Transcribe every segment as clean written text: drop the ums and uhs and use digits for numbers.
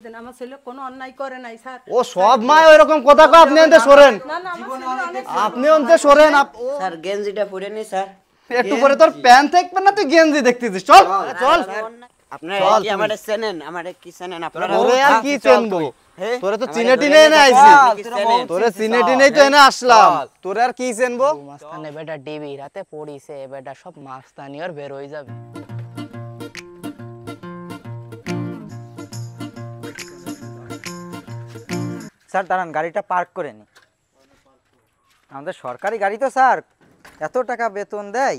আমার ছেলে কোনো অন্যায় করে নাই স্যার। ও সব মা এরকম কথা কয়, আপনি এনতে সরেন। না না আপনি এনতে সরেন। স্যার গেঞ্জিটা পরে নি স্যার। একটু পরে তোর প্যান্ট থাকবে না, তুই গেঞ্জি দেখতেছিস। চল চল আপনারা কি আমারে চেনেন? আমারে কি চেনেন আপনারা? ওরে আর কি চেনবো, তোরে তো চিনে টিনে এনে আইছি, তোরে চিনে টিনেই তো এনে আসলাম, তোরে আর কি চেনবো। মাস্তানে বেটা ডিবি রাতে পড়িছে, বেটা সব মাস্তানি আর বের হয়ে যাবে। স্যার দাঁড়ান, গাড়িটা পার্ক করে নি। আমাদের সরকারি গাড়ি তো স্যার, এত টাকা বেতন দেয়,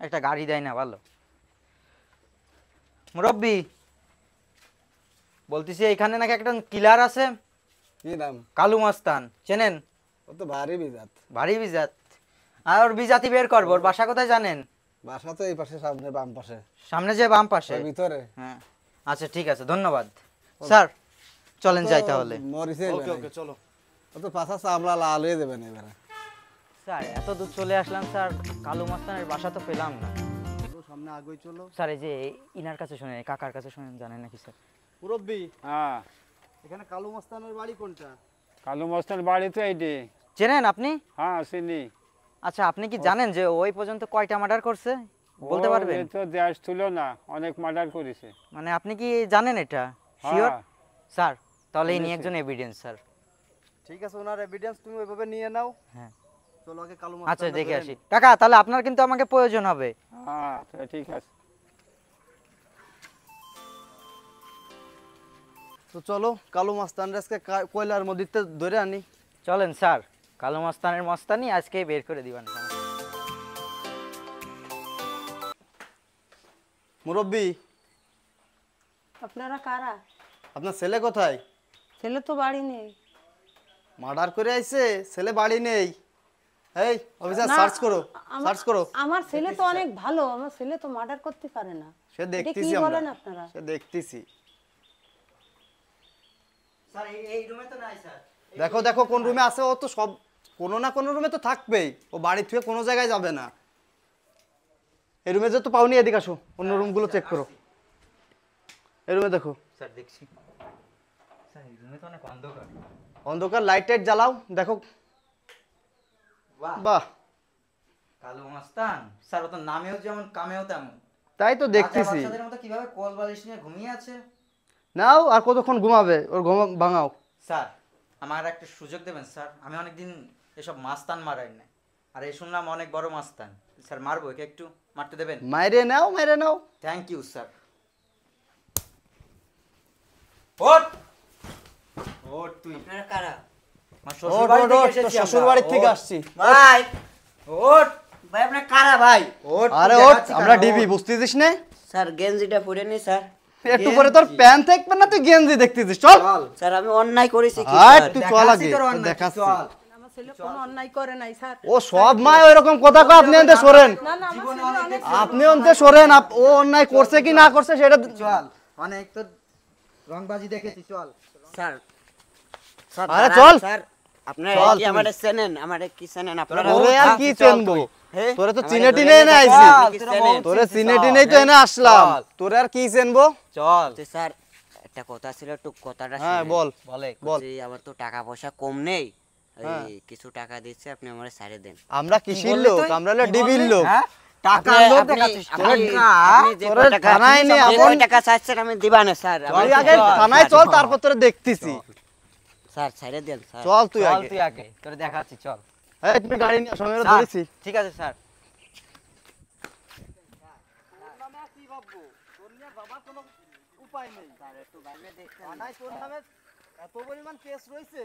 একটা গাড়ি দেয় না ভালো। মুরব্বি বলতেছি এখানে নাকি একটা কিলার আছে, কি নাম? কালু মাস্তান, চেনেন? ও তো ভারী বিজাত। ভারী বিজাত। আর ওর বিজাতি বের করবো। ওর বাসা কোথায় জানেন? বাসা তো এই পাশে, সামনে বাম পাশে, সামনে যে বাম পাশে ভিতরে। হ্যাঁ আচ্ছা ঠিক আছে, ধন্যবাদ স্যার। চলেন যাই তাহলে। ওকে ওকে চলো। ও তো পাশা চামড়া লাল হয়ে যাবে না এবারে। স্যার এত দূর চলে আসলাম স্যার, কালু মাস্তানের বাসা তো পেলাম না। সামনে আগুই চলো। স্যার এই যে ইনার কাছে শুনেন, কাকার কাছে শুনেন, জানেন নাকি স্যার? মুরব্বি, হ্যাঁ, এখানে কালু মাস্তানের বাড়ি কোনটা? কালু মস্তানের বাড়ি তো এইটি। চেনেন আপনি? হ্যাঁ চিনি। আচ্ছা আপনি কি জানেন যে ওই পর্যন্ত কয়টা মার্ডার করছে, বলতে পারবেন? ও তো দেশ ছিল না, অনেক মার্ডার করেছে। মানে আপনি কি জানেন এটা শিওর? হ্যাঁ। স্যার তাহলে ইনি একজন এভিডেন্স স্যার। ঠিক আছে, ওনার এভিডেন্স তুমি ওইভাবে নিয়ে নাও। হ্যাঁ চলো আগে কালু আচ্ছা মাস্তানটা দেখে ধরে আসি। নিই। কাকা তাহলে আপনার কিন্তু আমাকে প্রয়োজন হবে। হ্যাঁ ঠিক আছে। তো চলো কালু মাস্তান আজকে কয়লার মধ্যে ধরে আনি। চলেন স্যার, কালু মাস্তানের মস্তানি আজকে বের করে দিবেন। মুরব্বি, আপনারা কারা? আপনার ছেলে কোথায়? ছেলে তো বাড়ি নেই। মার্ডার করে আইছে, ছেলে বাড়ি নেই। এই অফিসার না, সার্চ করো, আমার- সার্চ করো। আমার ছেলে তো অনেক ভালো, আমার ছেলে তো মার্ডার করতে পারে না। সে এটা দেখতেছি কি আমরা, বলেন আপনারা? সে দেখতেছি। স্যার এই রুমে তো নাই স্যার। দেখো দেখো কোন রুমে আছে, ও তো সব কোনো না কোনো রুমে তো থাকবেই, ও বাড়ি থেকে কোনো জায়গায় যাবে না। এই রুমে যে তো পাওনি, এদিকে আসো, অন্য রুমগুলো চেক করো। এই রুমে দেখো। স্যার দেখছি। স্যার এই রুমে তো অনেক অন্ধকার। অন্ধকার, লাইট টাইট জ্বালাও, দেখো। বাহ বাহ, কালু মাস্তান স্যার, ও তো নামেও যেমন কামেও তেমন। তাই তো দেখতেছি। বাচ্চাদের মতো কিভাবে কোল বালিশ নিয়ে ঘুমিয়ে আছে। নাও, আর কতক্ষণ ঘুমাবে, ওর ঘুম ভাঙাও। স্যার আমার একটা সুযোগ দেবেন স্যার, আমি অনেকদিন এসব মাস্তান মারাই না, আর এই শুনলাম অনেক বড় মাস্তান। স্যার মারবো, একে একটু মারতে দেবেন? মাইরে নাও, মাইরে নাও। Thank you sir. ওঠ ওঠ, তুই আপনারা কারা? আমার ওঠ, শ্বশুর বাড়ি ওঠ, থেকে ওঠ, এসেছি তোর শ্বশুর আমরা। বাড়ির থেকে ওঠ। আসছি। ভাই ওঠ ভাই আপনারা কারা ভাই? ওঠ, আরে তুই ওঠ, দেখাচ্ছি আমরা কেন? ডিবি, ওঠ। বুঝতেছিস না? স্যার গেঞ্জিটা পরে নি স্যার। একটু পরে তোর প্যান্ট থাকবে না, তুই গেঞ্জি দেখতেছিস। চল স্যার আমি অন্যায় করেছি কি আর স্যার? তুই চল দেখাচ্ছি আগে, তোর তোর অন্যায়, দেখাচ্ছি। চল। আমার ছেলে কোনো অন্যায় করে নাই স্যার। ও সব মা এরকম কথা কয়, আপনি এনতে সরেন। না না আমার ছেলে অনেক আপনি এনতে সরেন। ও অন্যায় করছে কি না করছে সেটা চল, অনেক তো রংবাজি দেখেছি, চল। স্যার স্যার আরে দাঁড়ান, চল। স্যার আপনারা চল কি তুই। আমারে চেনেন? আমারে কি চেনেন আপনারা? ওরে আর কি চেনবো, হে? তোরে তো আমারে চিনে ধরে টিনে এনে নিয়ে আইছি, যাচ্ছেন, আপনি কি চেনেন? তোরে চিনে টিনেই তো এনে আসলাম, চল। তোরে আর কি চেনবো। চল তো স্যার একটা কথা ছিল, একটু কথাটা হ্যাঁ শুনেন। বল বলে বল। যে আমার তো টাকা পয়সা কম নেই, হ্যাঁ। এই কিছু টাকা দিচ্ছে, আপনি আমারে ছাড়ে দেন। আমরা কিসির বললি লোক, তুই? আমরা হলো কি ডিবির বললি? লোক। হ্যাঁ? টাকার আপনি- লোভ আপনি- দেখাচ্ছিস তুই। আপনি- টাকা? আপনি যে তোরে কয় টাকা- থানায় নিয়ে যে আপন- কয় টাকা চাচ্ছেন আমি দিবা না স্যার। তুই আমার- আগে থানায় চল, তারপর তোরে দেখতেছি। স্যার ছাড়ে দেন স্যার। চল তুই চল আগে। তুই আগে, তোরে দেখাচ্ছি, চল। এই তুমি গাড়ি নিয়ে সময় স্যার, ধরেছি। ঠিক আছে স্যার। উপায় নেই, থানায় তোর নামে এত পরিমাণ কেস রয়েছে,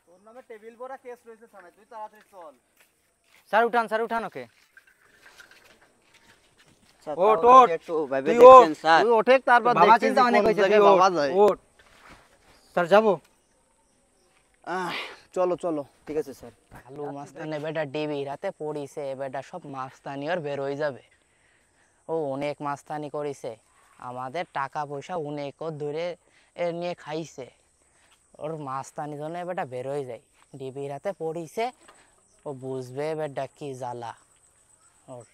তোর নামে টেবিল ভরা কেস রয়েছে থানায়, তুই তাড়াতাড়ি চল। স্যার উঠান, স্যার উঠান ওকে। স্যার, ওঠ, তাও ওঠ। একটু ভাইবে তুই দেখছেন ওঠ। স্যার। তুই ওঠে, তারপর বাবা দেখতেছি চিন্তা অনেক কোন হয়েছে, জায়গায় তুই বাবা ওঠ, যায়। ওঠ। স্যার যাবো? চলো চলো। ঠিক আছে স্যার। কালু মাস্তানে বেটা ডিবি রাতে পড়িছে, বেটা সব মাস্তানি আর বের হয়ে যাবে। ও অনেক মাস্তানি করেছে, আমাদের টাকা পয়সা অনেকও ধরে নিয়ে খাইছে। ওর মাস্তানি জন্য বেটা বের হয়ে যায়। ডিবি রাতে পড়িছে, ও বুঝবে বেটা কি জ্বালা ওর।